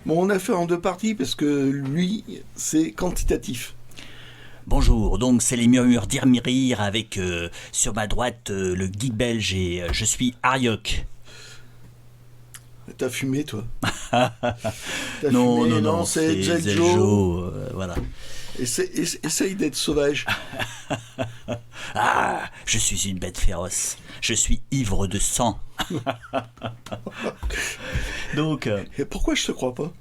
Bon, on a fait en 2 parties parce que lui, c'est quantitatif. Bonjour, donc c'est les murmures d'Irmirir avec sur ma droite le geek belge et je suis Ariok. T'as fumé, toi? Non, c'est c'est Zeljo. voilà. Essaye d'être sauvage. Ah, je suis une bête féroce. Je suis ivre de sang. Donc, Et pourquoi je te crois pas?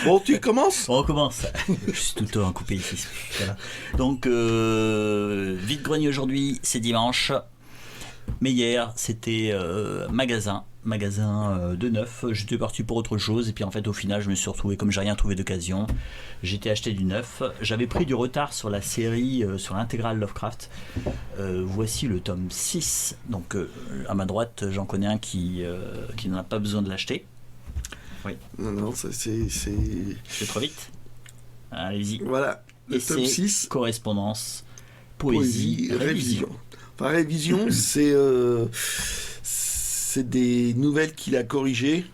Bon, tu commences? on recommence. Je suis tout le temps coupé ici. Voilà. Donc, vide-grenier aujourd'hui, c'est dimanche. Mais hier, c'était magasin de neuf. J'étais parti pour autre chose et puis en fait au final je me suis retrouvé, comme j'ai rien trouvé d'occasion, j'étais acheté du neuf. J'avais pris du retard sur la série, sur l'intégrale Lovecraft. Voici le tome 6. Donc à ma droite j'en connais un qui n'en a pas besoin de l'acheter. Oui. Non, ça, c'est... Je vais trop vite. Allez-y. Voilà, le Et tome c'est 6. correspondance, poésie, révision. Enfin, révision, c'est des nouvelles qu'il a corrigées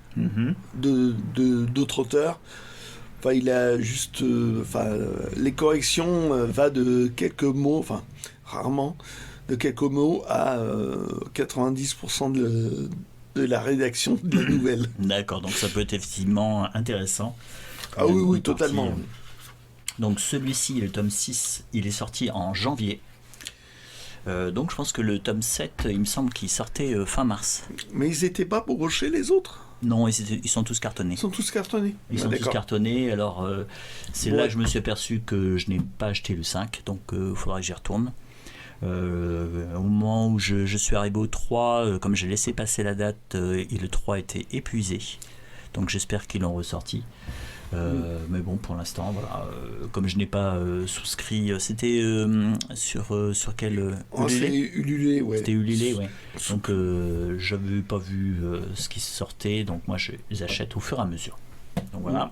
d'autres auteurs. Enfin, il a juste... les corrections va de quelques mots, enfin, rarement, de quelques mots à 90% de la rédaction de la nouvelle. D'accord, donc ça peut être effectivement intéressant. Ah oui, Une partie, totalement. Donc celui-ci, le tome 6, il est sorti en janvier. Donc je pense que le tome 7, il me semble qu'il sortait fin mars. Mais ils n'étaient pas brochés, les autres? Non, ils sont tous cartonnés. Ils sont tous cartonnés? Ils sont tous d'accord. cartonnés, alors c'est là que je me suis aperçu que je n'ai pas acheté le 5, donc il faudra que j'y retourne. Au moment où je suis arrivé au 3, comme j'ai laissé passer la date, et le 3 était épuisé. Donc j'espère qu'ils l'ont ressorti. Mais bon, pour l'instant, voilà, comme je n'ai pas souscrit, c'était sur quel C'est Ulule, ouais. C'était Ulule, ouais. Donc j'avais pas vu ce qui sortait, donc moi je les achète au fur et à mesure. Donc voilà.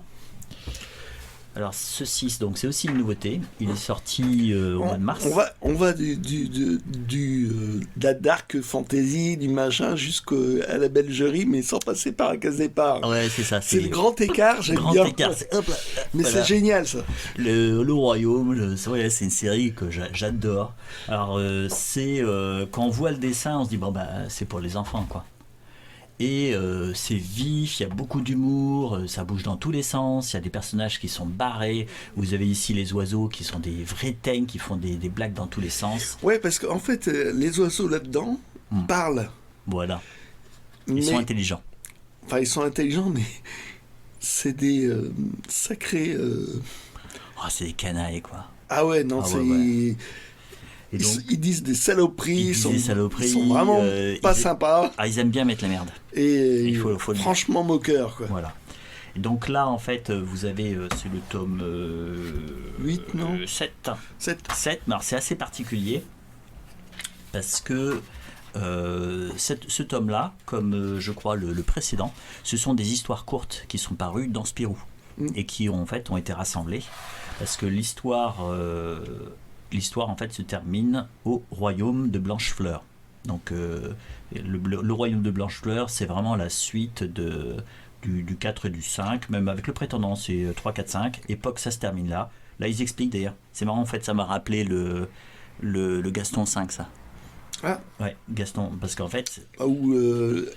Alors ceci, donc c'est aussi une nouveauté. Il est sorti au mois de mars. On va de la dark fantasy, du machin, jusqu'à la belgerie, mais sans passer par la case départ. Ouais, c'est ça. C'est le grand écart, j'aime grand bien. écart. Hop là, mais voilà. c'est génial, ça. Le Royaume, c'est une série que j'adore. Alors c'est quand on voit le dessin, on se dit bon bah c'est pour les enfants quoi. Et c'est vif, il y a beaucoup d'humour, ça bouge dans tous les sens, il y a des personnages qui sont barrés. Vous avez ici les oiseaux qui sont des vrais teignes, qui font des blagues dans tous les sens. Ouais, parce qu'en fait, les oiseaux là-dedans parlent. Voilà. Ils sont intelligents. Enfin, ils sont intelligents, mais c'est des sacrés... Oh, c'est des canailles, quoi. Ah ouais, non, c'est... Ouais. Et donc, ils disent des saloperies, ils sont vraiment pas sympas. Ah, ils aiment bien mettre la merde. Et il faut franchement moqueurs, quoi. Voilà. Et donc là, en fait, vous avez, c'est le tome 8, non 7. 7. Mais alors, c'est assez particulier parce que ce tome-là, comme je crois le précédent, ce sont des histoires courtes qui sont parues dans Spirou et qui en fait ont été rassemblées parce que l'histoire en fait se termine au royaume de Blanchefleur. Donc le royaume de Blanchefleur, c'est vraiment la suite du 4 et du 5, même avec le prétendant, c'est 3, 4, 5. Époque, ça se termine là. Là, ils expliquent d'ailleurs. C'est marrant, en fait, ça m'a rappelé le Gaston 5, ça. Ah. Ouais, Gaston, parce qu'en fait... Ou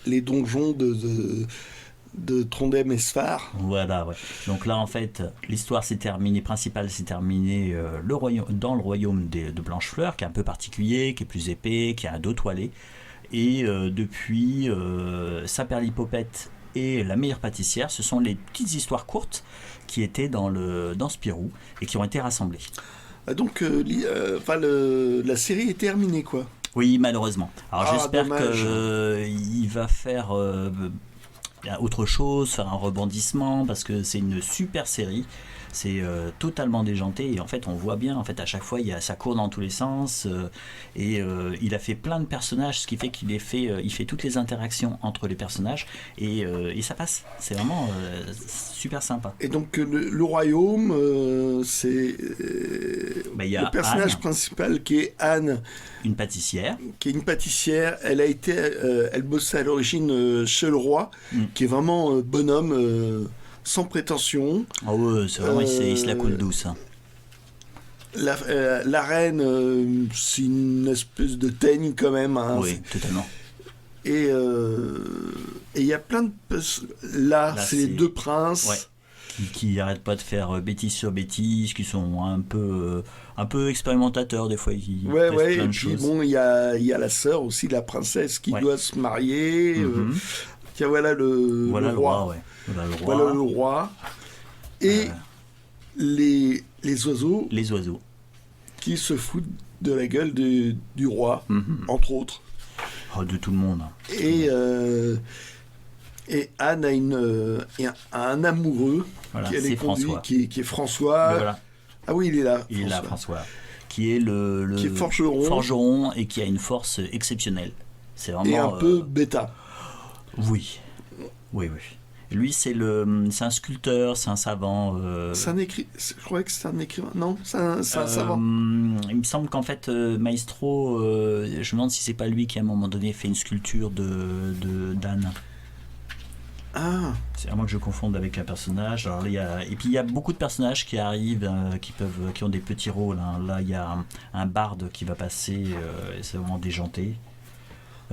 les donjons de Trondheim et Sfar. Voilà, ouais. Donc là, en fait, l'histoire principale s'est terminée dans le royaume de Blanchefleur, qui est un peu particulier, qui est plus épais, qui a un dos toilé. Et depuis Saint-Perlipopette et La meilleure pâtissière, ce sont les petites histoires courtes qui étaient dans Spirou et qui ont été rassemblées. Donc, la série est terminée, quoi. Oui, malheureusement. Alors j'espère dommage. qu'il va faire... autre chose, faire un rebondissement parce que c'est une super série, c'est totalement déjanté et en fait on voit bien en fait à chaque fois ça court dans tous les sens et il a fait plein de personnages, ce qui fait il fait toutes les interactions entre les personnages et ça passe, c'est vraiment super sympa. Et donc le royaume, c'est le personnage principal qui est Anne, une pâtissière, elle bossait à l'origine chez le roi qui est vraiment bonhomme, sans prétention. Ah ouais, c'est vraiment, il se la coule douce. Hein. La reine, c'est une espèce de teigne quand même. Hein. Oui, totalement. Et il y a plein de... Là c'est les deux princes. Ouais. Qui n'arrêtent pas de faire bêtises sur bêtises, qui sont un peu expérimentateurs des fois. Ils ouais, testent plein et de puis choses. bon, il y a la sœur aussi, la princesse, qui doit se marier. Tiens, voilà le roi. Le roi, ouais. Voilà le roi. Et les oiseaux. Les oiseaux. Qui se foutent de la gueule du roi, entre autres. Oh, de tout le monde. Et Anne a un amoureux qui est François. Qui est François. Voilà. Ah oui, il est là. Il est là, François. Qui est qui est forgeron et qui a une force exceptionnelle. C'est vraiment. Et un peu bêta. Oui. Lui, c'est un sculpteur, c'est un savant. C'est un écrivain. Je croyais que c'est un écrivain. Non, c'est un savant. Il me semble qu'en fait, Maestro, je me demande si c'est pas lui qui à un moment donné fait une sculpture d'Anne. Ah. C'est à moins que je confonde avec un personnage. Alors, et puis il y a beaucoup de personnages qui arrivent, qui ont des petits rôles. Hein. Là, il y a un barde qui va passer, et c'est vraiment déjanté.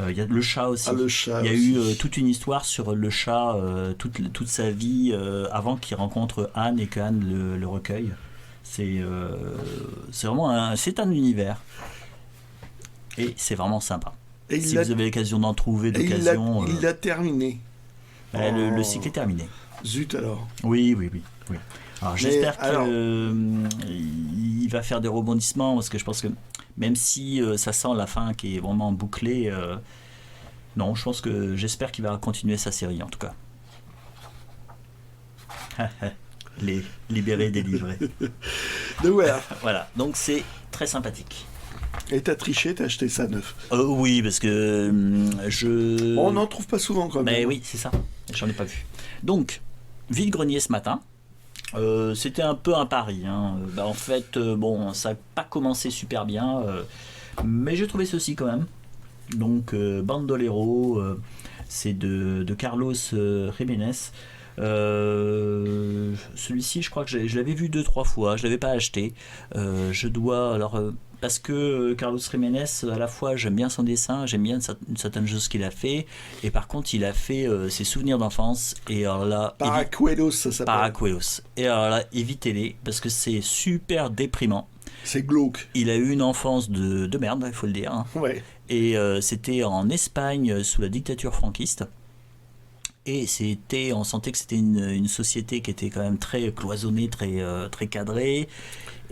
Il y a le chat aussi. Le chat il y a aussi. eu toute une histoire sur le chat, toute sa vie avant qu'il rencontre Anne et qu'Anne le recueille. C'est vraiment c'est un univers. Et c'est vraiment sympa. Et si vous avez l'occasion d'en trouver d'occasion. Il l'a terminé. Le cycle est terminé. Zut alors. Oui. Alors j'espère qu'il va faire des rebondissements parce que je pense que même si ça sent la fin qui est vraiment bouclée, non, j'espère qu'il va continuer sa série en tout cas. Les libérés, délivrés. Donc voilà. Voilà, donc c'est très sympathique. Et t'as triché, t'as acheté ça neuf. Oui, parce que on n'en trouve pas souvent quand même. Mais oui, c'est ça. J'en ai pas vu. Donc, vide-grenier ce matin. C'était un peu un pari. Hein. En fait, ça n'a pas commencé super bien. Mais j'ai trouvé ceci quand même. Donc, Bandolero, c'est de Carlos Jiménez. Celui-ci, je crois que je l'avais vu 2-3 fois. Je ne l'avais pas acheté. Parce que Carlos Jiménez, à la fois j'aime bien son dessin, j'aime bien certaines choses qu'il a fait, et par contre il a fait ses souvenirs d'enfance, et alors là... Paracuelos, ça s'appelle. Paracuelos. Et alors là, évitez-les, parce que c'est super déprimant. C'est glauque. Il a eu une enfance de merde, il faut le dire. Hein. Ouais. Et c'était en Espagne, sous la dictature franquiste. Et on sentait que c'était une société qui était quand même très cloisonnée, très cadrée.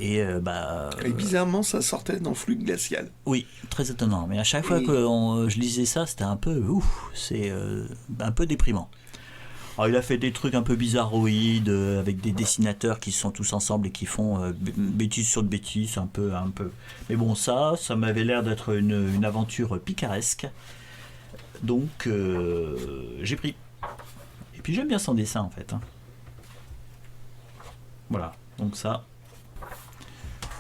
Et bizarrement, ça sortait dans Flux glacial. Oui, très étonnant. Mais à chaque fois que je lisais ça, c'était un peu c'est un peu déprimant. Alors, il a fait des trucs un peu bizarroïdes avec des dessinateurs qui sont tous ensemble et qui font bêtises sur de bêtises, un peu. Mais bon, ça m'avait l'air d'être une aventure picaresque. Donc, j'ai pris. Et puis j'aime bien son dessin en fait. Hein. Voilà, donc ça.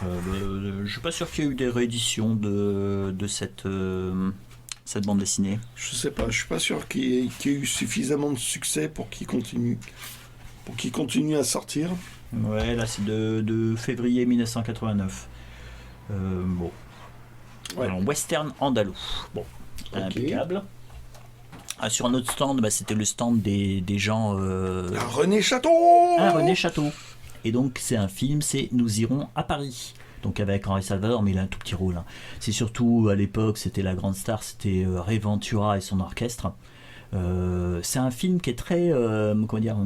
Je suis pas sûr qu'il y ait eu des rééditions de cette bande dessinée. Je sais pas, je suis pas sûr qu'il y ait eu suffisamment de succès pour qu'il continue à sortir. Ouais, là c'est de février 1989. Bon. Ouais. Alors, western andalou. Bon, okay. Impeccable. Sur un autre stand, c'était le stand des gens. Un René Château. Un René Château. Et donc c'est un film, c'est Nous irons à Paris. Donc avec Henri Salvador, mais il a un tout petit rôle. Hein. C'est surtout à l'époque, c'était la grande star, c'était Ray Ventura et son orchestre. C'est un film qui est très, comment dire.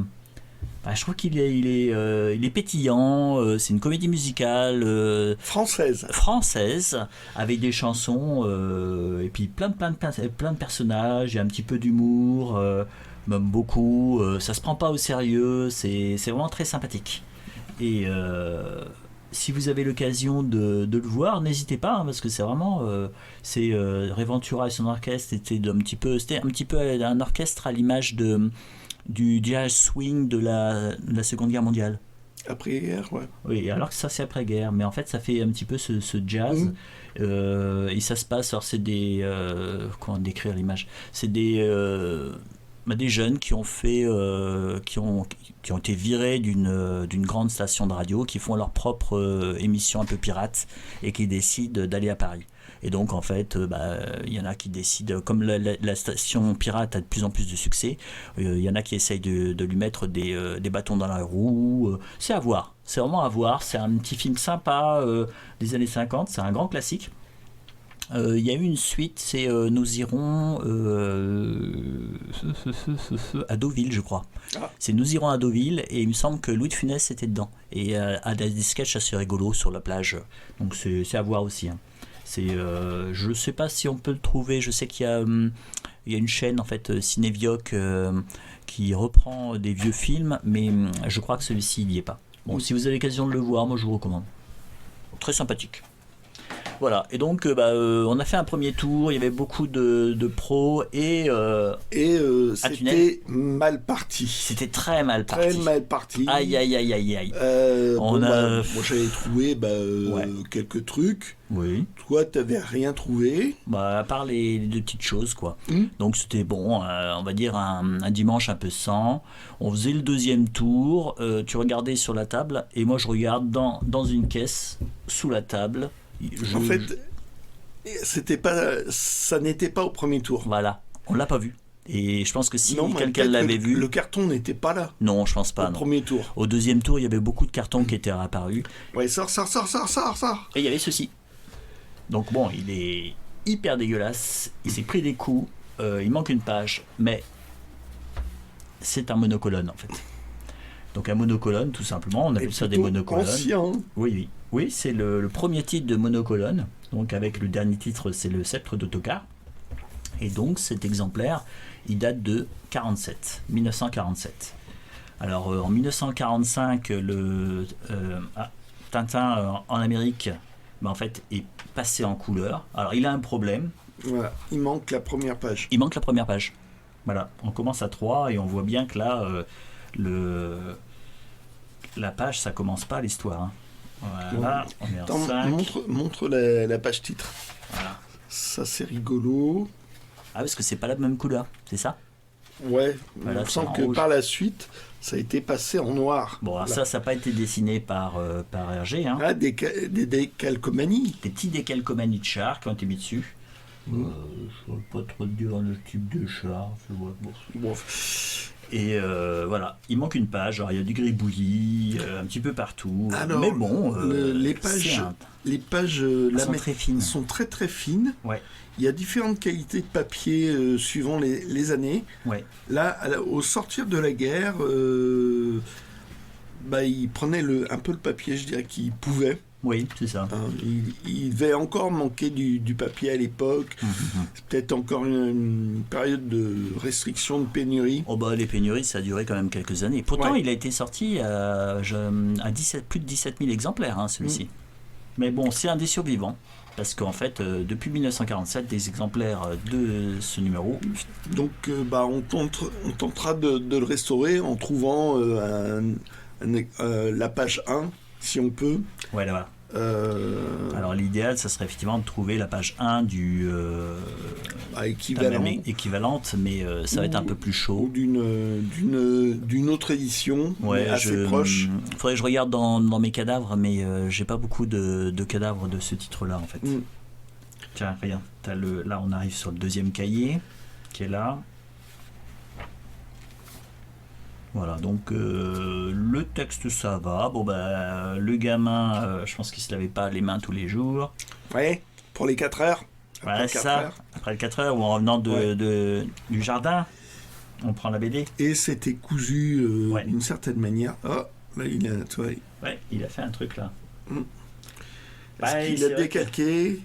Je trouve qu'il est pétillant. C'est une comédie musicale française avec des chansons et puis plein de personnages. Il y a un petit peu d'humour, même beaucoup. Ça se prend pas au sérieux. C'est vraiment très sympathique. Et si vous avez l'occasion de le voir, n'hésitez pas parce que c'est vraiment Ray Ventura et son orchestre. C'était un petit peu un orchestre à l'image du jazz swing de la Seconde Guerre mondiale. Après-guerre, ouais. Oui, alors que ça c'est après-guerre, mais en fait ça fait un petit peu ce jazz. Et ça se passe, alors c'est des... comment décrire l'image ? C'est des des jeunes qui ont fait, qui ont été virés d'une grande station de radio, qui font leur propre émission un peu pirate et qui décident d'aller à Paris. Et donc en fait, il y en a qui décident, comme la station pirate a de plus en plus de succès, il y en a qui essayent de lui mettre des bâtons dans la roue. C'est à voir, c'est vraiment à voir. C'est un petit film sympa des années 50, c'est un grand classique. Il y a eu une suite, c'est Nous irons à Deauville, je crois. C'est Nous irons à Deauville, et il me semble que Louis de Funès était dedans. Et a des sketchs assez rigolos sur la plage. Donc c'est à voir aussi. Hein. Je ne sais pas si on peut le trouver. Je sais qu'il y a une chaîne, en fait, Cinévioc, qui reprend des vieux films, mais je crois que celui-ci, il n'y est pas. Bon, si vous avez l'occasion de le voir, moi je vous recommande. Très sympathique. Voilà, et donc on a fait un premier tour, il y avait beaucoup de pros et c'était mal parti. C'était très mal parti. Très mal parti. Aïe. Moi j'avais trouvé quelques trucs. Oui. Toi t'avais rien trouvé. À part les deux petites choses quoi. Donc c'était bon, on va dire un dimanche un peu sans. On faisait le deuxième tour, tu regardais sur la table et moi je regarde dans une caisse sous la table. En fait, ça n'était pas au premier tour. Voilà, on l'a pas vu. Et je pense que si quelqu'un l'avait vu... Le carton n'était pas là. Non, je pense pas. Au premier tour. Au deuxième tour, il y avait beaucoup de cartons qui étaient réapparus. Ouais, sort. Et il y avait ceci. Donc bon, il est hyper dégueulasse. Il s'est pris des coups. Il manque une page. Mais c'est un monocolonne en fait. Donc un monocolonne, tout simplement. On appelle ça des monocolonnes. Ancien. Oui, c'est le premier titre de monocolonne. Donc avec le dernier titre, c'est le Sceptre d'Ottokar. Et donc cet exemplaire, il date de 1947. Alors en 1945, Tintin en Amérique, en fait, est passé en couleur. Alors il a un problème. Voilà, il manque la première page. Voilà, on commence à 3 et on voit bien que là, la page, ça commence pas l'histoire. Hein. Voilà, on est en 5. Montre la page titre. Voilà. Ça, c'est rigolo. Ah, parce que c'est pas la même couleur, c'est ça ? Ouais, voilà, on sent que rouge. Par la suite, ça a été passé en noir. Bon, alors ça n'a pas été dessiné par Hergé. Hein. Ah, des décalcomanies. Des petits décalcomanies de chars qui ont été mis dessus. Je ne saurais pas trop dire le type de char. Bon. Et voilà, il manque une page. Alors, il y a du gribouillis un petit peu partout. Alors, mais bon, les pages sont très très fines. Ouais. Il y a différentes qualités de papier suivant les années. Ouais. Là, au sortir de la guerre, il prenait un peu le papier, je dirais, qu'il pouvait. Oui, c'est ça. Il devait encore manquer du papier à l'époque. C'est peut-être encore une période de restriction, de pénurie. Les pénuries, ça a duré quand même quelques années. Pourtant, il a été sorti à plus de 17 000 exemplaires, hein, celui-ci. Mais bon, c'est un des survivants. Parce qu'en fait, depuis 1947, des exemplaires de ce numéro. Donc, on tentera de le restaurer en trouvant la page 1, si on peut. Voilà. Alors, l'idéal, ça serait effectivement de trouver la page 1 du équivalente, mais ça va être un peu plus chaud. Ou d'une autre édition, assez proche. Il faudrait que je regarde dans mes cadavres, mais j'ai pas beaucoup de cadavres de ce titre-là, en fait. Tiens, regarde, là, on arrive sur le deuxième cahier, qui est là. Voilà, donc le texte ça va. Le gamin, je pense qu'il se lavait pas les mains tous les jours. Ouais, pour les 4 heures. Voilà, après les 4 heures, ou en revenant du jardin, on prend la BD. Et c'était cousu d'une certaine manière. Oh, là il a, Ouais, il a fait un truc là. Est-ce qu'il a décalqué ?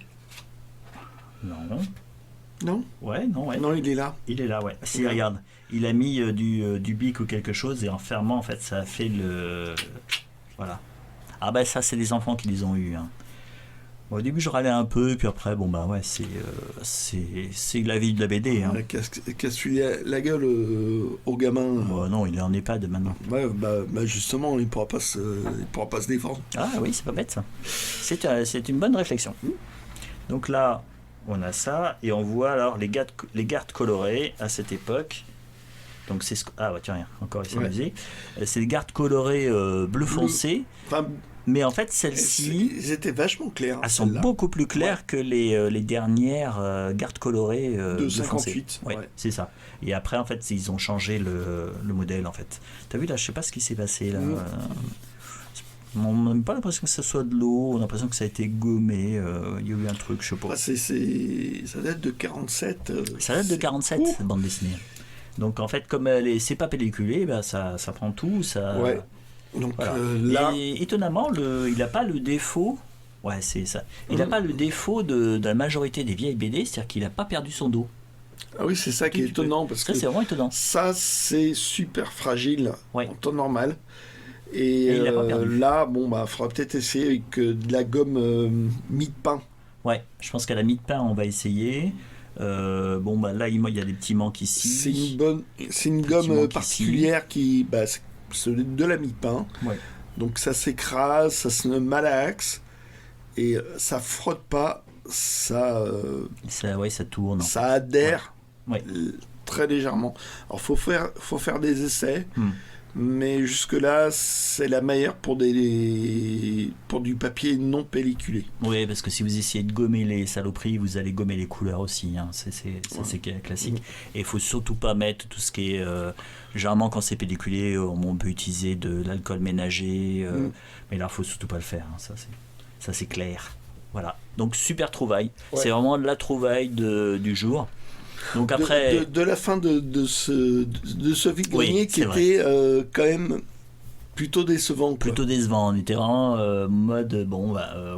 Non. Ouais, non, ouais. Non, il est là. Il est là, ouais. Si, regarde. Il a mis du bic ou quelque chose et en fermant, en fait, ça a fait le... Voilà. Ah ça, c'est les enfants qui les ont eus. Hein. Au début, je râlais un peu, puis après, c'est la vie de la BD. Hein. Casse-lui la gueule au gamin. Non, il est en EHPAD maintenant. Ouais, justement, il pourra pas se défendre. Ah oui, c'est pas bête, ça. C'est une bonne réflexion. Donc là, on a ça, et on voit alors les gardes colorés à cette époque. Donc c'est ah ouais, tiens, rien, encore il s'est amusé. C'est des gardes colorées bleu foncé. Enfin, mais en fait, celles-ci, ils étaient vachement claires. Elles sont beaucoup plus claires que les dernières gardes colorées de 58. Ouais, c'est ça. Et après, en fait, ils ont changé le modèle, en fait. T'as vu là, je sais pas ce qui s'est passé là. On n'a même pas l'impression que ce soit de l'eau. On a l'impression que ça a été gommé. Il y a eu un truc, je sais pas. Ça date de 47. Ça date de 47, cette bande dessinée. Donc en fait, comme c'est pas pelliculé, bah, ça prend tout. Ça. Ouais. Donc voilà. là, et étonnamment, il n'a pas le défaut. Ouais, c'est ça. Il n'a pas le défaut de la majorité des vieilles BD, c'est-à-dire qu'il n'a pas perdu son dos. Ah oui, c'est ça qui est étonnant parce que c'est vraiment étonnant. Ça, c'est super fragile en temps normal. Et il l'a pas perdu. là, bon, bah, faudra peut-être essayer avec de la gomme mie de pain. Ouais, je pense qu'à la mie de pain, on va essayer. Bon, bah là, il y a des petits manques ici. C'est une gomme particulière qui, c'est de la mie de pain. Ouais. Donc ça s'écrase, ça se malaxe et ça frotte pas, ça tourne. Ça adhère ouais. Très légèrement. Alors faut faire des essais, mais jusque là c'est la meilleure pour du papier non pelliculé. Oui, parce que si vous essayez de gommer les saloperies, vous allez gommer les couleurs aussi. Hein. C'est classique. Et il faut surtout pas mettre tout ce qui est généralement quand c'est pelliculé, on peut utiliser de l'alcool ménager, mais là il faut surtout pas le faire. Hein. Ça c'est clair. Voilà. Donc super trouvaille. Ouais. C'est vraiment la trouvaille du jour. Donc après de la fin de ce vide-grenier qui était quand même plutôt décevant. Quoi. Plutôt décevant. On était vraiment mode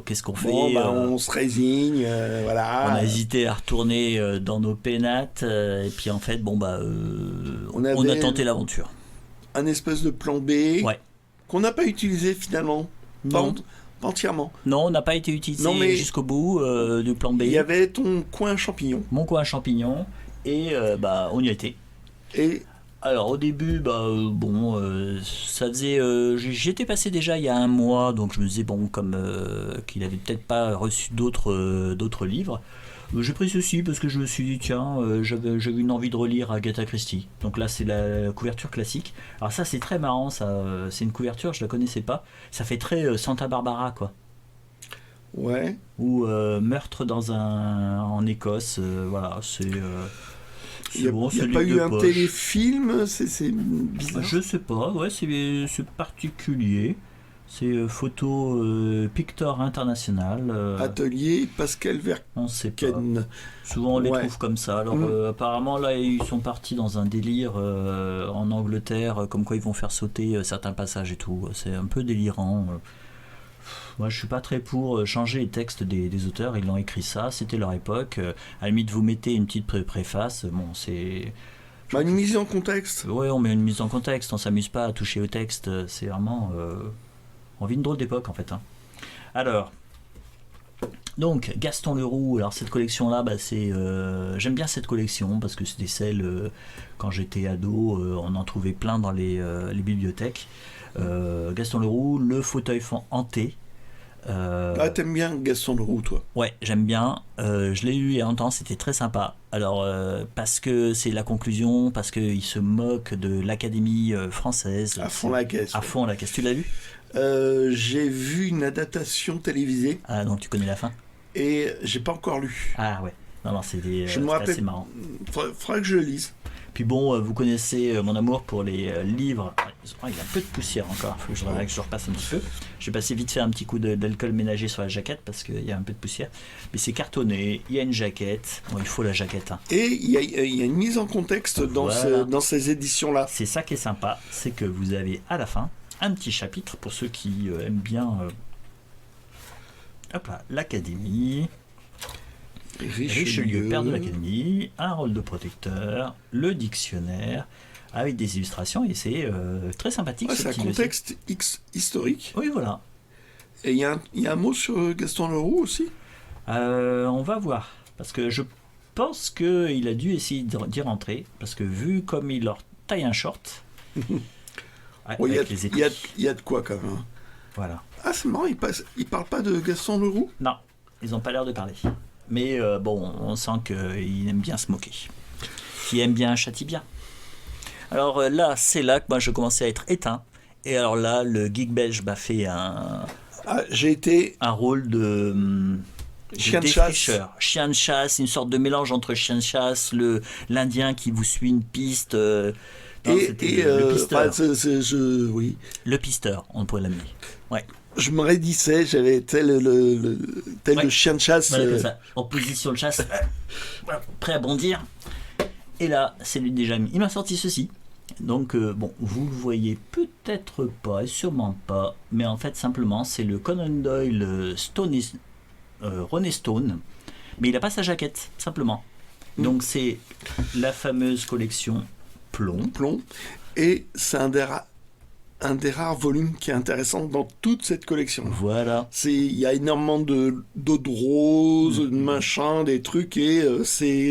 qu'est-ce qu'on fait on se résigne, voilà. On a hésité à retourner dans nos pénates et puis en fait on a tenté l'aventure. Un espèce de plan B qu'on n'a pas utilisé finalement. Non. Pas entièrement. Non, on n'a pas été utilisé jusqu'au bout du plan B. Il y avait ton coin champignon. Mon coin champignon et on y a été. Et alors au début, ça faisait. J'étais passé déjà il y a un mois, donc je me disais comme qu'il avait peut-être pas reçu d'autres livres. J'ai pris ceci parce que je me suis dit tiens, j'avais une envie de relire Agatha Christie. Donc là c'est la couverture classique. Alors ça c'est très marrant, ça c'est une couverture, je la connaissais pas. Ça fait très Santa Barbara quoi. Ouais. Ou meurtre en Écosse, voilà c'est. Il n'y a pas eu un téléfilm, c'est bizarre. Je sais pas, ouais c'est particulier. C'est photo Pictor International. Atelier Pascal Verken. On sait pas. Souvent on les trouve comme ça. Alors apparemment là ils sont partis dans un délire en Angleterre, comme quoi ils vont faire sauter certains passages et tout. C'est un peu délirant. Moi je suis pas très pour changer les textes des auteurs. Ils l'ont écrit ça, c'était leur époque. À la limite vous mettez une petite préface. Bon c'est... une mise en contexte. Ouais, on met une mise en contexte. On s'amuse pas à toucher au texte. C'est vraiment... On vit une drôle d'époque en fait. Hein. Alors, donc Gaston Leroux. Alors cette collection-là, j'aime bien cette collection parce que c'était celle quand j'étais ado, on en trouvait plein dans les bibliothèques. Gaston Leroux, le fauteuil hanté. T'aimes bien Gaston Leroux, toi? Ouais, j'aime bien. Je l'ai lu il y a longtemps, c'était très sympa. Alors, parce que c'est la conclusion, parce qu'il se moque de l'Académie française. À fond la caisse. À fond la caisse. Tu l'as lu? J'ai vu une adaptation télévisée. Ah, donc tu connais la fin? Et j'ai pas encore lu. Ah ouais. Non, c'est assez marrant. Faudrait que je le lise. Puis bon, vous connaissez mon amour pour les livres. Il y a un peu de poussière encore, il faut que je repasse un petit peu. Je vais passer vite faire un petit coup d'alcool ménager sur la jaquette parce qu'il y a un peu de poussière. Mais c'est cartonné, il y a une jaquette. Bon, il faut la jaquette. Hein. Et il y a une mise en contexte dans ces éditions-là. C'est ça qui est sympa, c'est que vous avez à la fin un petit chapitre pour ceux qui aiment bien l'Académie. Richelieu, père de l'Académie, un rôle de protecteur, le dictionnaire, avec des illustrations, et c'est très sympathique. C'est un contexte historique. Oui, voilà. Et il y a un mot sur Gaston Leroux aussi. On va voir, parce que je pense qu'il a dû essayer d'y rentrer, parce que vu comme il leur taille un short, il y a de quoi quand même. Voilà. Ah, c'est marrant, il parle pas de Gaston Leroux? Non, ils n'ont pas l'air de parler. Mais on sent qu'il aime bien se moquer. Qui aime bien châtie bien. Alors là, c'est là que moi je commençais à être éteint. Et alors là, le geek belge m'a fait J'ai été un rôle de chien de défricheur. Chien de chasse, une sorte de mélange entre chien de chasse, l'Indien qui vous suit une piste. Non, c'était le pisteur. Oui. Le pisteur, on pourrait l'amener. Ouais. Je me raidissais, j'avais tel le chien de chasse. Voilà, comme ça, en position de chasse, prêt à bondir. Et là, c'est lui déjà mis. Il m'a sorti ceci. Donc, bon, vous le voyez peut-être pas, et sûrement pas, mais en fait, simplement, c'est le Conan Doyle René Stone, mais il n'a pas sa jaquette, simplement. Donc, c'est la fameuse collection Plomb. Et c'est un des rares volumes qui est intéressant dans toute cette collection. Voilà. Il y a énormément d'eau de rose, de machin, des trucs, et c'est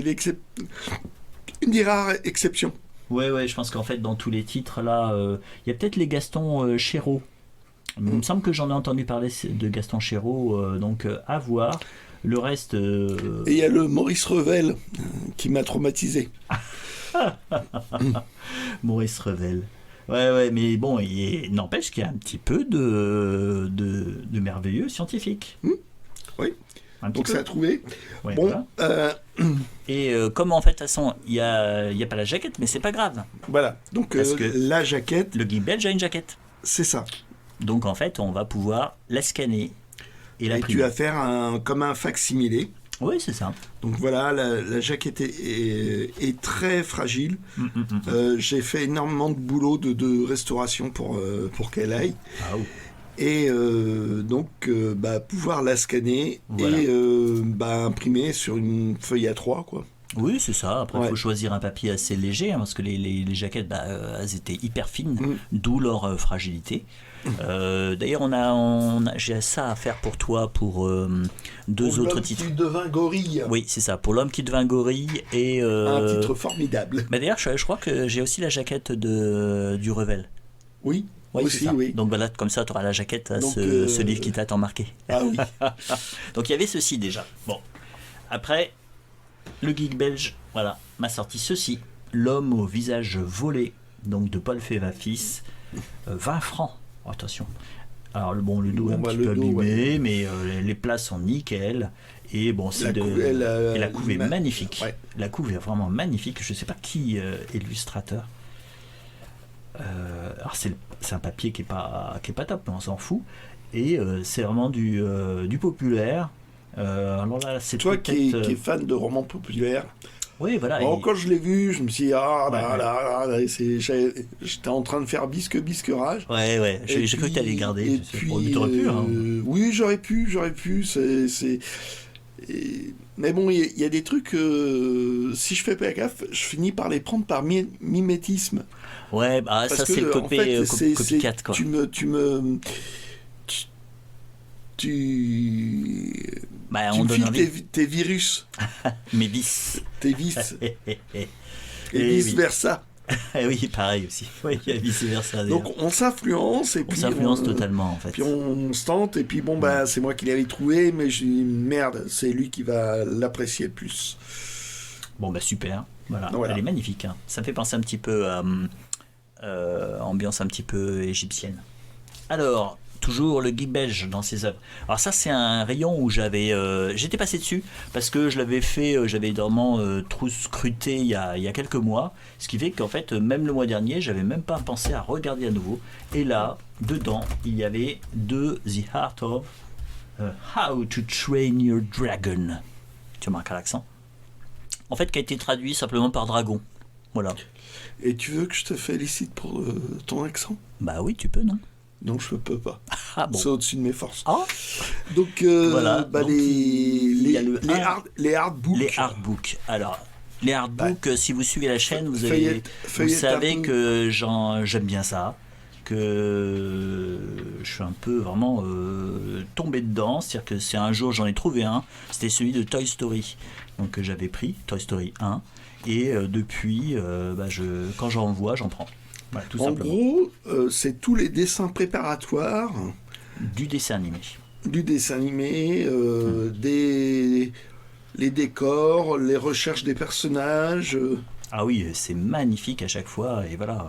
une des rares exceptions. Ouais, je pense qu'en fait, dans tous les titres, là, il y a peut-être les Gaston Chéreau. Il me semble que j'en ai entendu parler de Gaston Chéreau, donc à voir. Le reste... Et il y a le Maurice Revel qui m'a traumatisé. Maurice Revel. Ouais, mais bon, n'empêche qu'il y a un petit peu de merveilleux scientifique. Oui. Donc ça a trouvé. Ouais, bon, voilà. Et comme en fait, de toute façon, il y a pas la jaquette, mais c'est pas grave. Voilà. Donc la jaquette. Le geek belge a une jaquette. C'est ça. Donc en fait, on va pouvoir la scanner et la tu vas faire comme un fac-similé. Oui, c'est ça. Donc voilà, la jaquette est très fragile. J'ai fait énormément de boulot de restauration pour qu'elle aille. Ah, oui. Et donc pouvoir la scanner et imprimer sur une feuille A3, quoi. Oui, c'est ça. Après, il faut choisir un papier assez léger, parce que les jaquettes, elles étaient hyper fines, d'où leur fragilité. D'ailleurs, j'ai ça à faire pour toi, pour deux autres titres. L'homme qui devint gorille. Oui, c'est ça, pour l'homme qui devint gorille. Et, un titre formidable. D'ailleurs, je crois que j'ai aussi la jaquette du Revel. Oui. Oui, aussi, ça. oui. Donc voilà, comme ça, tu auras la jaquette à ce livre qui t'a tant marqué. Ah oui. Donc il y avait ceci déjà. Bon. Après, le geek belge, voilà, m'a sorti ceci. L'homme au visage volé, donc de Paul Féva fils. 20 francs. Oh, attention. Alors, le dos est un petit peu abîmé, mais les places sont nickel. Et bon, c'est et la couve est magnifique. Ouais. La couve est vraiment magnifique. Je ne sais pas qui est illustrateur. Alors c'est un papier qui est pas top, mais on s'en fout. Et c'est vraiment du populaire. Alors là, c'est toi qui est fan de romans populaires. Oui, voilà. Alors, quand je l'ai vu, je me suis dit j'étais en train de faire bisque-rage. Ouais. J'ai cru que tu allais garder. T'aurais pu. Oui, j'aurais pu. Mais bon, il y a des trucs, si je fais pas gaffe, je finis par les prendre par mimétisme. Ouais, ça c'est le copycat, quoi. Tu files tes virus. Mes vices. Tes vices. Et vice-versa. Oui, pareil aussi. Oui, il y a vice-versa. Donc on s'influence et on s'influence totalement, en fait. Puis on se tente et puis c'est moi qui l'avais trouvé, mais je dis merde, c'est lui qui va l'apprécier le plus. Bon super. Voilà. Elle est magnifique. Hein. Ça me fait penser un petit peu à ambiance un petit peu égyptienne. Alors, toujours le geek belge dans ses œuvres. Alors ça, c'est un rayon où j'étais passé dessus parce que je l'avais fait, j'avais vraiment trop scruté il y a quelques mois, ce qui fait qu'en fait, même le mois dernier, j'avais même pas pensé à regarder à nouveau. Et là, dedans, il y avait The Art of How to Train Your Dragon. Tu remarques l'accent ? En fait, qui a été traduit simplement par dragon. Voilà. Et tu veux que je te félicite pour ton accent ? Bah oui, tu peux, non ? Non, je peux pas. Ah bon. C'est au-dessus de mes forces. Ah. Donc, voilà. Donc, les hardbooks. Les hardbooks. Alors, les hardbooks, si vous suivez la chaîne, vous savez que j'aime bien ça. Que je suis un peu vraiment tombé dedans. C'est-à-dire que c'est un jour, j'en ai trouvé un. C'était celui de Toy Story. Donc, j'avais pris Toy Story 1. Et depuis, quand j'en vois, j'en prends. Voilà, tout simplement. Gros, c'est tous les dessins préparatoires du dessin animé. Les décors, les recherches des personnages. Ah oui, c'est magnifique à chaque fois, et voilà.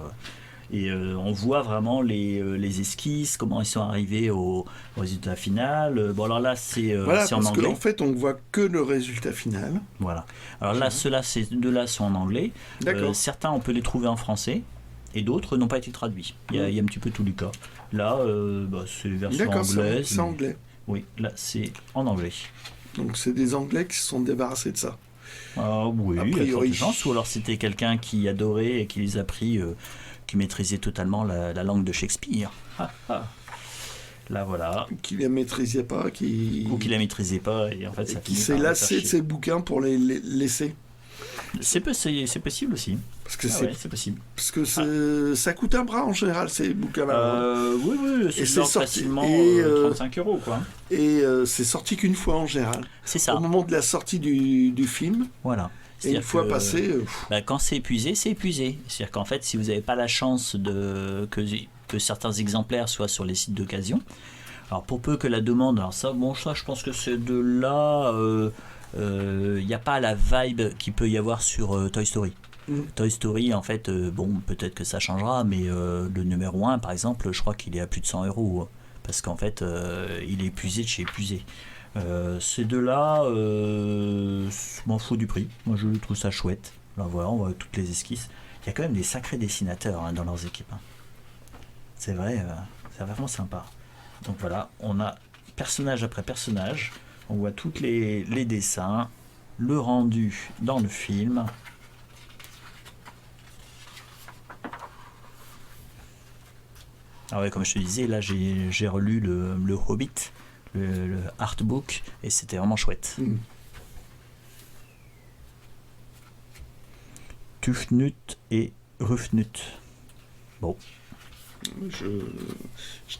Et on voit vraiment les esquisses, comment ils sont arrivés au résultat final. Bon, alors là, c'est Voilà, en parce anglais. qu'en fait, on voit que le résultat final. Voilà. Alors là, ces deux-là sont en anglais. D'accord. Certains, on peut les trouver en français, et d'autres n'ont pas été traduits. Il y a un petit peu tout le cas. Là, c'est version D'accord, anglaise. c'est anglais. Oui, là, c'est en anglais. Donc c'est des Anglais qui se sont débarrassés de ça. Ah oui, A il y a de priori. fortes chances. Ou alors c'était quelqu'un qui adorait et qui les a pris, qui maîtrisait totalement la langue de Shakespeare. Là, voilà. Qui ne la maîtrisait pas, Ou qui la maîtrisait pas, et en fait, ça qui finit s'est par lassé faire de chier. ses bouquins pour les laisser. C'est possible aussi. Parce que C'est possible. ça coûte un bras en général, ces bouquins-là. Oui, c'est c'est sorti- facilement et, 35 euros, quoi. Et c'est sorti qu'une fois en général. C'est ça. Au moment de la sortie du film, Voilà. et une C'est-à-dire fois que, passé, quand c'est épuisé, c'est épuisé. C'est-à-dire qu'en fait, si vous n'avez pas la chance que certains exemplaires soient sur les sites d'occasion, alors pour peu que la demande, alors ça, je pense que c'est de là, il n'y a pas la vibe qu'il peut y avoir sur Toy Story. Toy Story, en fait, peut-être que ça changera, mais le numéro 1, par exemple, je crois qu'il est à plus de 100 euros. Parce qu'en fait, il est épuisé de chez épuisé. Ces deux-là, je m'en fous du prix. Moi, je trouve ça chouette. Là, voilà, on voit toutes les esquisses. Il y a quand même des sacrés dessinateurs dans leurs équipes. C'est vrai, c'est vraiment sympa. Donc voilà, on a personnage après personnage. On voit tous les dessins, le rendu dans le film. Ah ouais, comme je te disais, là j'ai relu le Hobbit, le artbook, et c'était vraiment chouette. Tufnut et Rufnut. Bon. je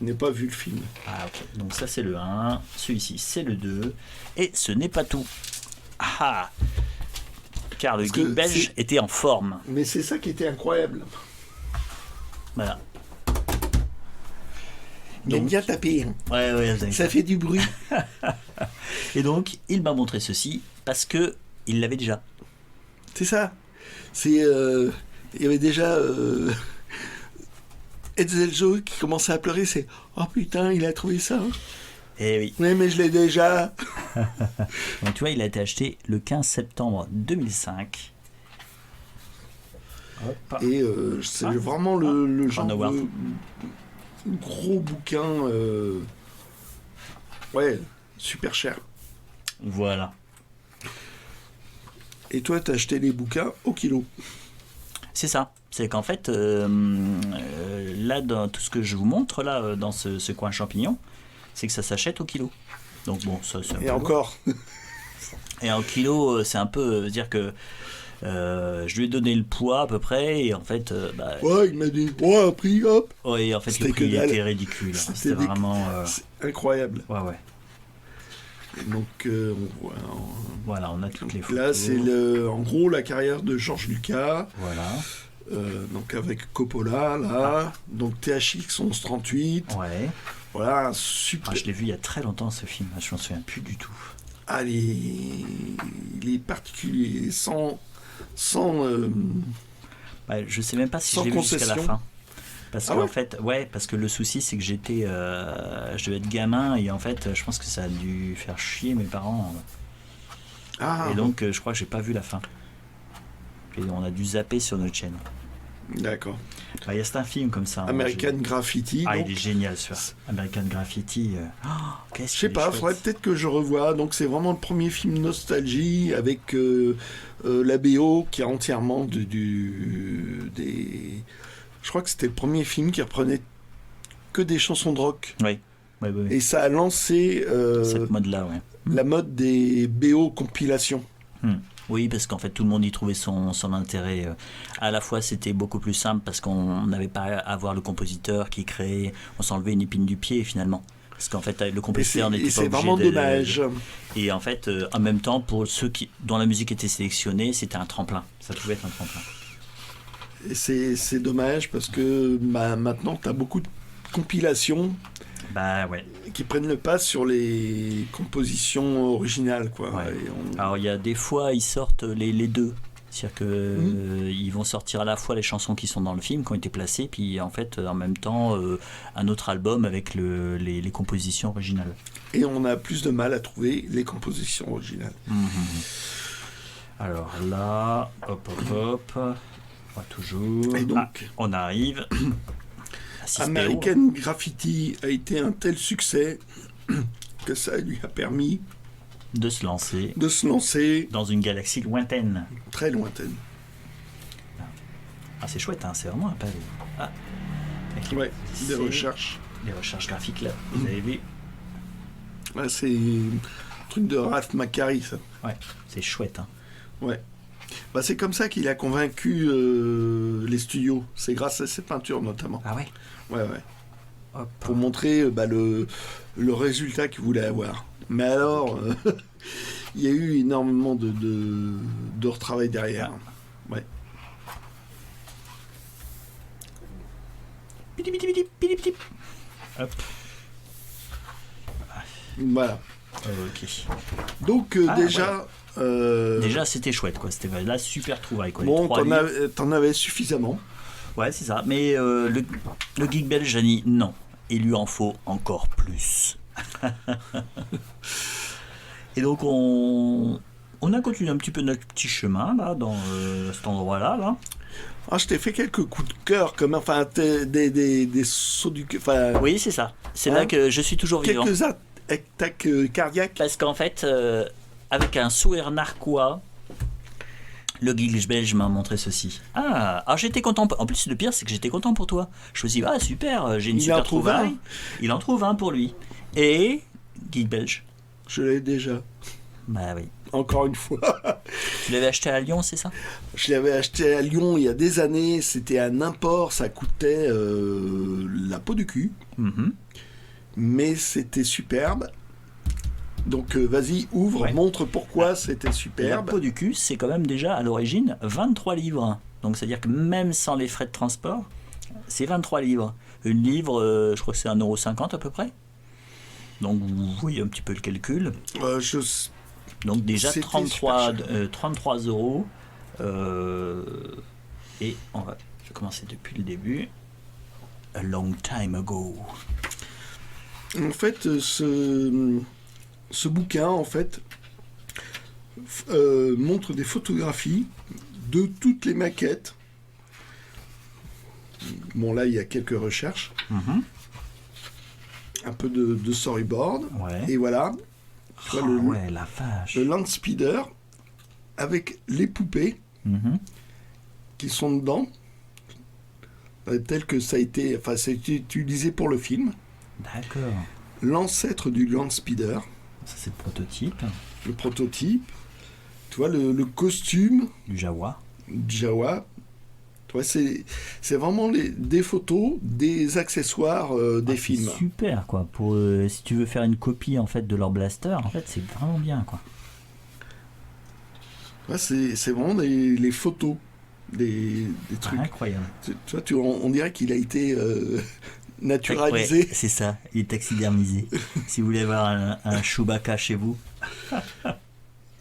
n'ai pas vu le film. Ah ok, donc ça c'est le 1, celui-ci c'est le 2, et ce n'est pas tout. Ah, car le geek belge était en forme. Mais c'est ça qui était incroyable. Voilà. Il aime bien taper. Hein. Ouais, ça fait du bruit. Et donc, il m'a montré ceci parce que il l'avait déjà. C'est ça. Il y avait déjà Etzeljo qui commençait à pleurer. C'est oh putain, il a trouvé ça. Eh oui. Oui, mais je l'ai déjà. Donc tu vois, il a été acheté le 15 septembre 2005. Hop. Et c'est vraiment le genre Award. de gros bouquin. Ouais, super cher. Voilà. Et toi, t'as acheté les bouquins au kilo. C'est ça. C'est qu'en fait, là, dans tout ce que je vous montre, là, dans ce coin champignon, c'est que ça s'achète au kilo. Donc bon, ça c'est un Et peu encore. Et en kilo, c'est un peu dire que je lui ai donné le poids à peu près, et en fait, ouais, il m'a dit, ouais, un prix, hop. Ouais, en fait, C'était le prix que dalle. était ridicule. C'était vraiment. C'est incroyable. Ouais. Et donc, on voit. Voilà, on a toutes les photos. Là, c'est en gros la carrière de George Lucas. Voilà. Donc avec Coppola, là. Donc THX 1138. Ouais. Voilà, super. Ah, je l'ai vu il y a très longtemps ce film, je m'en souviens plus du tout. Ah, il est particulier, sans je sais même pas si sans je l'ai vu jusqu'à la concession. fin. Parce que en fait, parce que le souci c'est que je devais être gamin, et en fait, je pense que ça a dû faire chier mes parents. Et donc, je crois que j'ai pas vu la fin. Et on a dû zapper sur notre chaîne. D'accord. Il y a certains films comme ça. American Graffiti. Ah, donc. il est génial ce American Graffiti. Je sais pas, faudrait peut-être que je revoie. Donc c'est vraiment le premier film nostalgie avec la BO qui est entièrement des. Je crois que c'était le premier film qui reprenait que des chansons de rock. Oui. Et ça a lancé cette mode-là, la mode des BO compilations. Oui, parce qu'en fait, tout le monde y trouvait son intérêt. À la fois, c'était beaucoup plus simple parce qu'on n'avait pas à avoir le compositeur qui créait. On s'enlevait une épine du pied, finalement. Parce qu'en fait, le compositeur n'était pas obligé. C'est vraiment dommage. Et en fait, en même temps, pour ceux dont la musique était sélectionnée, c'était un tremplin. Ça pouvait être un tremplin. Et c'est dommage parce que maintenant, tu as beaucoup de compilations qui prennent le pas sur les compositions originales, quoi. Ouais. Et Alors, il y a des fois, ils sortent les deux. C'est-à-dire que ils vont sortir à la fois les chansons qui sont dans le film, qui ont été placées, puis en fait, en même temps, un autre album avec les compositions originales. Et on a plus de mal à trouver les compositions originales. Alors là, hop. On va toujours. Et donc, on arrive. American Graffiti a été un tel succès que ça lui a permis de se lancer dans une galaxie lointaine. Très lointaine. Ah, c'est chouette, hein, c'est vraiment un pavé. Ah. Ouais, des recherches. Les recherches graphiques là, vous avez vu. Ouais, c'est un truc de Ralph McQuarrie, ça. Ouais, c'est chouette. Hein. Ouais. Bah, c'est comme ça qu'il a convaincu les studios. C'est grâce à cette peinture notamment. Ah ouais. Ouais. Hop. Pour montrer le résultat qu'il voulait avoir. Mais alors, il y a eu énormément de retravail derrière. Ouais. Hop. Voilà. Ok. Donc déjà... Ouais. Déjà c'était chouette quoi, c'était la super trouvaille quoi. Bon, t'en avais suffisamment. Ouais c'est ça, mais le geek belge a dit non, il lui en faut encore plus. Et donc on a continué un petit peu notre petit chemin là dans cet endroit là. Ah, je t'ai fait quelques coups de cœur, comme enfin des sauts du cœur. Enfin, oui c'est ça, c'est là que je suis toujours vivant. Quelques attaques cardiaques. Parce qu'en fait avec un sourire narquois, le geek belge m'a montré ceci. Alors j'étais content. En plus, le pire, c'est que j'étais content pour toi. Je me suis dit, super, j'ai une super trouvaille. Il en trouve un pour lui. Et geek belge. Je l'ai déjà. Bah oui. Encore une fois. Tu l'avais acheté à Lyon, c'est ça ? Je l'avais acheté à Lyon il y a des années. C'était un import, ça coûtait la peau du cul. Mais c'était superbe. Donc vas-y, ouvre, montre pourquoi c'était superbe. La peau du cul, c'est quand même déjà à l'origine 23 livres. Donc c'est-à-dire que même sans les frais de transport, c'est 23 livres. Une livre, je crois que c'est 1,50€ à peu près. Donc vous voyez un petit peu le calcul. Donc déjà 33 €. Et on va commencer depuis le début. A long time ago. En fait, ce bouquin, en fait, montre des photographies de toutes les maquettes. Bon, là, il y a quelques recherches. Un peu de storyboard. Ouais. Et voilà. Tu vois, la vache. Le land speeder avec les poupées qui sont dedans. Tel que ça a été... Enfin, ça a été utilisé pour le film. D'accord. L'ancêtre du land speeder. Ça, c'est le prototype. Le prototype. Tu vois, le costume. Du Jawa. Tu vois, c'est vraiment des photos, des accessoires des films. C'est super, quoi. Pour, si tu veux faire une copie, en fait, de leur blaster, en fait, c'est vraiment bien, quoi. Ouais, c'est vraiment les photos. Des trucs. Incroyable. Tu vois, on dirait qu'il a été... naturalisé. Ouais, c'est ça, il est taxidermisé. Si vous voulez avoir un Chewbacca chez vous.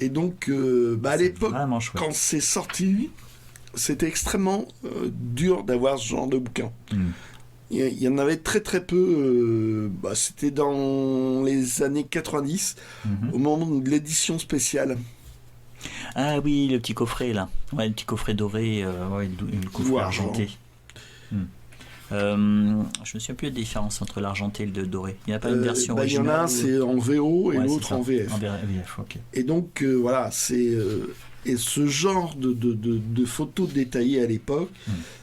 Et donc, à l'époque, quand c'est sorti, c'était extrêmement dur d'avoir ce genre de bouquin. Il y en avait très très peu. C'était dans les années 90, au moment de l'édition spéciale. Ah oui, le petit coffret là. Ouais, le petit coffret doré, le coffret argenté. Je me souviens plus de la différence entre l'argenté et le doré. Il n'y a pas une version originale. Il y en a un, c'est en VO et l'autre en VF. En VF, ok. Et donc, voilà, c'est... et ce genre de photos détaillées à l'époque,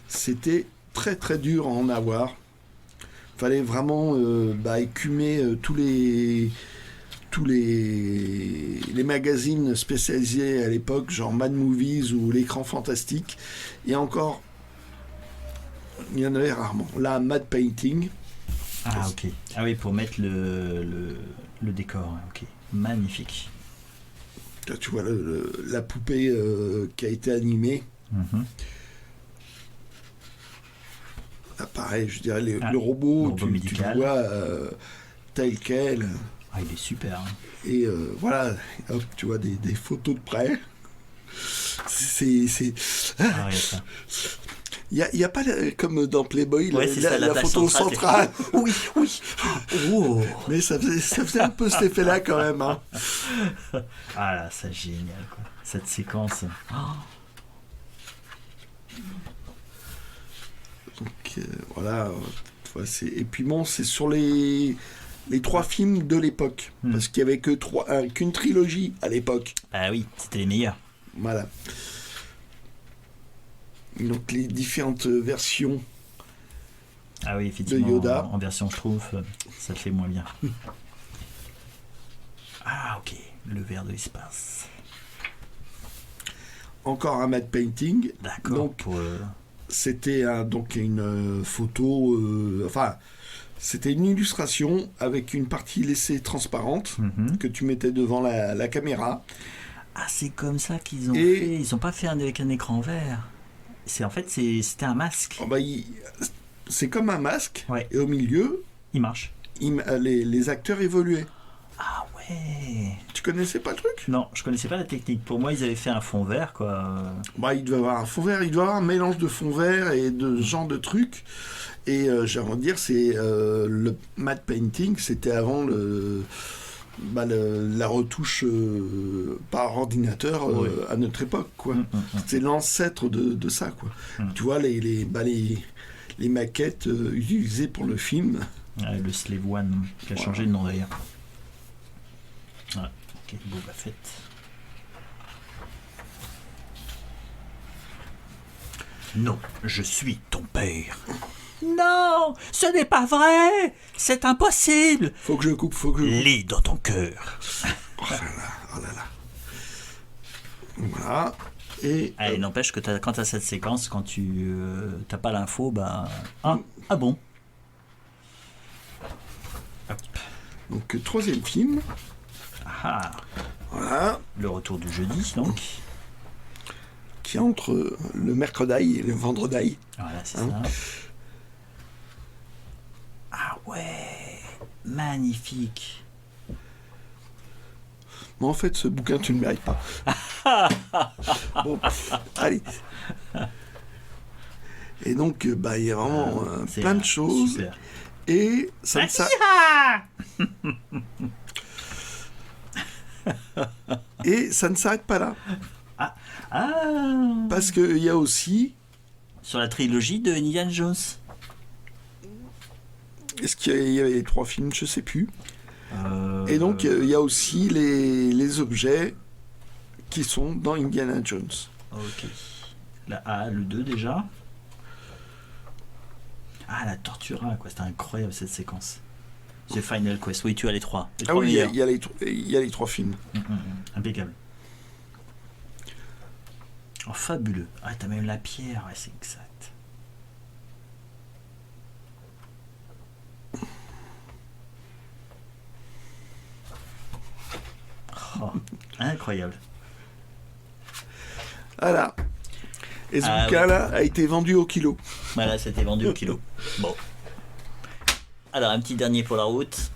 c'était très très dur à en avoir. Il fallait vraiment écumer tous les magazines spécialisés à l'époque, genre Mad Movies ou l'Écran Fantastique. Et encore... Il y en avait rarement. Là, Mad Painting. Ah, ok. Ah oui, pour mettre le décor. Ok. Magnifique. Là, tu vois la poupée qui a été animée. Là, pareil, je dirais, le robot, tu le vois tel quel. Ah, il est super. Hein. Et voilà, hop, tu vois des photos de près. c'est... Ah ouais, ça. Il y a pas comme dans Playboy Ouais, c'est ça, la tâche photo centrale. Oui, oui. Oh. Mais ça faisait un peu cet effet-là quand même. Hein. Ah là, c'est génial, quoi. Cette séquence. Oh. Donc voilà. Et puis bon, c'est sur les 3 films de l'époque. Parce qu'il n'y avait qu'une trilogie à l'époque. Ah oui, c'était les meilleurs. Voilà. Donc les différentes versions Ah oui, effectivement, de Yoda. En version Schtroumpf, ça le fait moins bien. Ah ok, le verre de l'espace. Encore un matte painting. D'accord. Donc c'était donc une photo, c'était une illustration avec une partie laissée transparente que tu mettais devant la caméra. Ah, c'est comme ça qu'ils ont fait. Ils n'ont pas fait avec un écran vert. C'était un masque. Oh c'est comme un masque. Ouais. Et au milieu, il marche. Les acteurs évoluaient. Ah ouais. Tu connaissais pas le truc ? Non, je connaissais pas la technique. Pour moi, ils avaient fait un fond vert, quoi. Il devait avoir un fond vert. Il doit avoir un mélange de fond vert et de ce genre de trucs. Et j'ai envie de dire, c'est le matte painting, c'était avant la retouche par ordinateur à notre époque, quoi. C'est l'ancêtre de ça, quoi. Tu vois, les maquettes utilisées pour le film. Le Slave One, qui a changé de nom d'ailleurs. Ok, Boba Fett. Non, je suis ton père. Non, ce n'est pas vrai. C'est impossible. Faut que je coupe. Lis dans ton cœur. Oh là là. Voilà. Et n'empêche que quand tu as cette séquence, quand tu n'as pas l'info, ah bon. Hop. Donc 3e film. Ah. Voilà. Le retour du jeudi, donc. Qui est entre le mercredi et le vendredi. Voilà, c'est ça. Ah ouais, magnifique. Mais en fait, ce bouquin, tu ne le mérites pas. Bon, allez. Et donc, il y a vraiment plein de choses. Super. Et ça ne s'arrête. Et ça ne s'arrête pas là. Parce qu'il y a aussi... Sur la trilogie de Indiana Jones. Est-ce qu'il y avait les 3 films ? Je ne sais plus. Et donc, il y a aussi les objets qui sont dans Indiana Jones. Ok. Le 2 déjà. Ah, la Tortura, quoi. C'était incroyable cette séquence. The Final Quest. Oui, tu as les 3. Oui, il y a les 3 films. Impeccable. Oh, fabuleux. Ah, t'as même la pierre. Ouais, c'est exact. Oh, incroyable. Voilà. Et ce bouquin-là a été vendu au kilo. Voilà, c'était vendu au kilo. Bon. Alors, un petit dernier pour la route.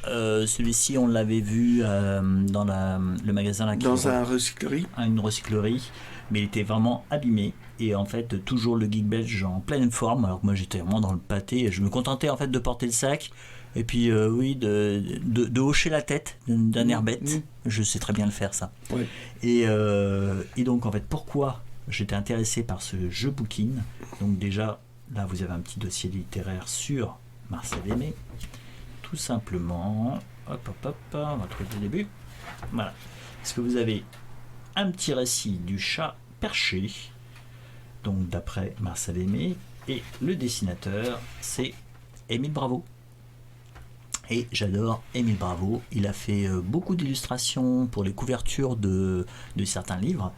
Celui-ci, on l'avait vu dans le magasin. Là, dans une recyclerie. Mais il était vraiment abîmé. Et en fait, toujours le geek belge en pleine forme. Alors que moi, j'étais vraiment dans le pâté. Et je me contentais en fait de porter le sac. Et puis, de hocher la tête d'un air bête. Je sais très bien le faire, ça. Ouais. Et donc, en fait, pourquoi j'étais intéressé par ce jeu Bookin ? Donc déjà, là, vous avez un petit dossier littéraire sur Marcel Aimé. Tout simplement, hop, on va trouver le début. Voilà. Parce que vous avez un petit récit du chat perché, donc d'après Marcel Aimé, et le dessinateur, c'est Émile Bravo. Et j'adore Émile Bravo. Il a fait beaucoup d'illustrations pour les couvertures de certains livres.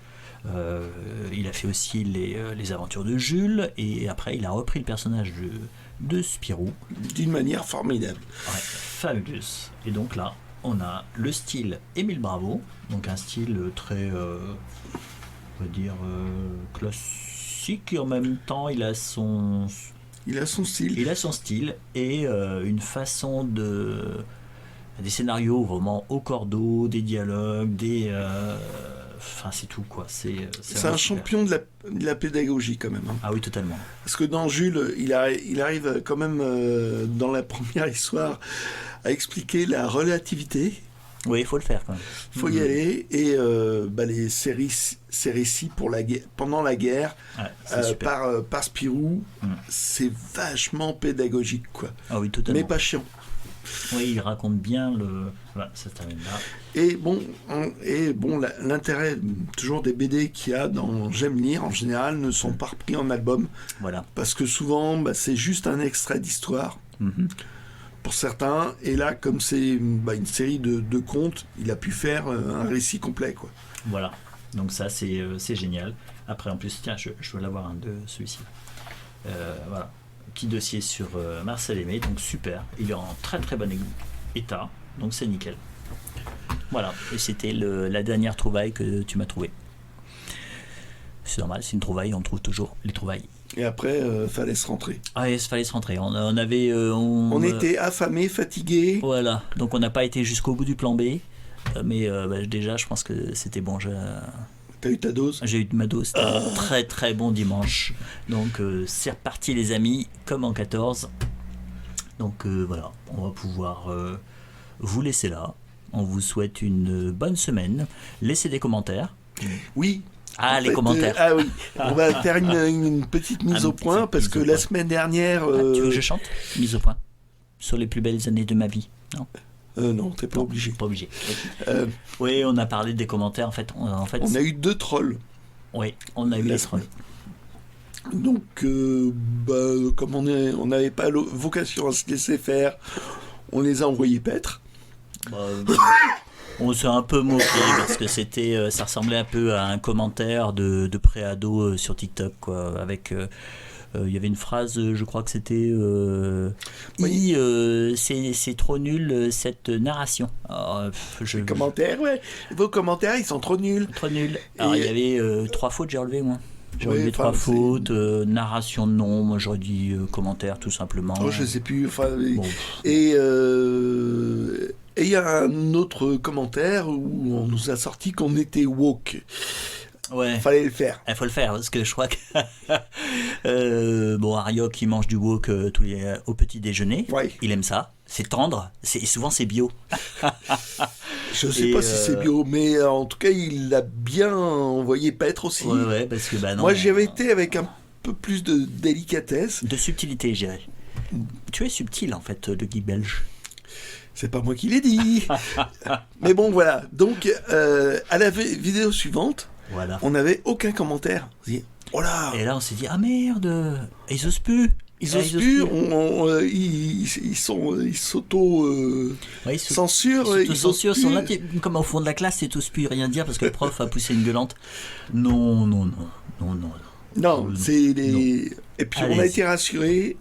Il a fait aussi les aventures de Jules, et après il a repris le personnage de Spirou d'une manière formidable. Ouais, fabuleuse. Et donc là on a le style Émile Bravo, donc un style très on va dire classique, et en même temps il a son style et une façon des scénarios vraiment au cordeau, des dialogues, Enfin, c'est tout, quoi. C'est C'est vraiment un super. champion de la pédagogie quand même. Hein. Ah oui, totalement. Parce que dans Jules, il arrive quand même dans la première histoire à expliquer la relativité. Oui, il faut le faire, quand même. Faut y aller et ces récits pour pendant la guerre Ouais, c'est super. par Spirou, c'est vachement pédagogique quoi. Ah oui, totalement. Mais pas chiant. Oui, il raconte bien le... Voilà, ça se termine là. Et bon, l'intérêt toujours des BD qu'il y a dans J'aime lire en général ne sont pas repris en album Voilà. parce que souvent c'est juste un extrait d'histoire. Pour certains, et là, comme c'est une série de contes, il a pu faire un récit complet, quoi. Voilà. Donc ça, c'est génial. Après, en plus, tiens, je dois l'avoir un de celui-ci. Voilà. Petit dossier sur Marcel Aimé, donc super. Il est en très très bon état, donc c'est nickel. Voilà. Et c'était la dernière trouvaille que tu m'as trouvée. C'est normal, c'est une trouvaille, on trouve toujours les trouvailles. Et après, fallait se rentrer. Ah, il fallait se rentrer. On avait... On était affamés, fatigués. Voilà, donc on n'a pas été jusqu'au bout du plan B, mais déjà je pense que c'était bon. T'as eu ta dose? J'ai eu ma dose, c'était un très très bon dimanche. Donc c'est reparti les amis, comme en 14. Donc voilà, on va pouvoir vous laisser là. On vous souhaite une bonne semaine. Laissez des commentaires. Oui. Ah, les commentaires. Ah oui, on va faire une petite mise au point parce que la semaine dernière... tu veux que je chante? Mise au point. Sur les plus belles années de ma vie. Non, non, t'es pas obligé. Pas obligé. Oui, on a parlé des commentaires. En fait, on a eu 2 trolls. Oui, on a eu les trolls. Donc, comme on n'avait pas vocation à se laisser faire, on les a envoyés paître. On s'est un peu moqué parce que ça ressemblait un peu à un commentaire de pré-ado sur TikTok, quoi, avec... il y avait une phrase, je crois que c'était oui. C'est trop nul cette narration. Alors, Les commentaires, ouais. Vos commentaires, ils sont trop nuls. Trop nuls. Alors il y avait 3 fautes, j'ai relevé moi. J'ai relevé 3 fautes, narration non, moi j'aurais dit commentaire tout simplement. Oh, je sais plus. Enfin, bon. Et il y a un autre commentaire où on nous a sorti qu'on était woke. Ouais. Fallait le faire. Il faut le faire parce que je crois que Ariok il mange du wok au petit déjeuner. Ouais. Il aime ça. C'est tendre. Souvent c'est bio. Je sais pas si c'est bio, mais en tout cas il l'a bien envoyé paître aussi. Ouais, parce que non. Moi j'y avais été avec un peu plus de délicatesse. De subtilité, je dirais. Tu es subtil en fait, le Guy belge. C'est pas moi qui l'ai dit. Mais bon voilà. Donc à la vidéo suivante. Voilà. On n'avait aucun commentaire. On dit, oh là. Et là, on s'est dit, ah merde, ils osent plus. Ils s'auto-censurent. Ils sont là, comme au fond de la classe, ils n'osent plus rien dire parce que le prof a poussé une gueulante. Non. C'est les. Et puis allez, on a été rassurés.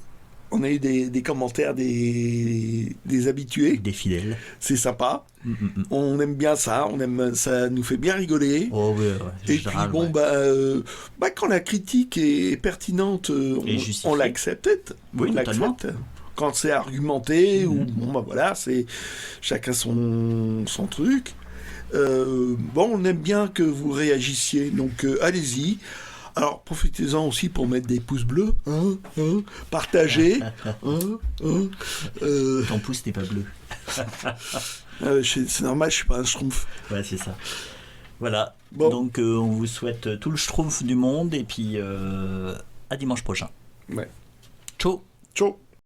On a eu des commentaires des habitués. Des fidèles. C'est sympa. On aime bien ça. Ça nous fait bien rigoler. Oh, ouais, et puis bon, quand la critique est pertinente, on l'accepte. Oui, on l'accepte. Quand c'est argumenté, ou voilà, c'est chacun son truc. On aime bien que vous réagissiez. Donc allez-y. Alors, profitez-en aussi pour mettre des pouces bleus, partagez. Ton pouce n'est pas bleu. C'est normal, je suis pas un schtroumpf. Ouais, c'est ça. Voilà. Bon. Donc, on vous souhaite tout le schtroumpf du monde et puis à dimanche prochain. Ouais. Ciao. Ciao.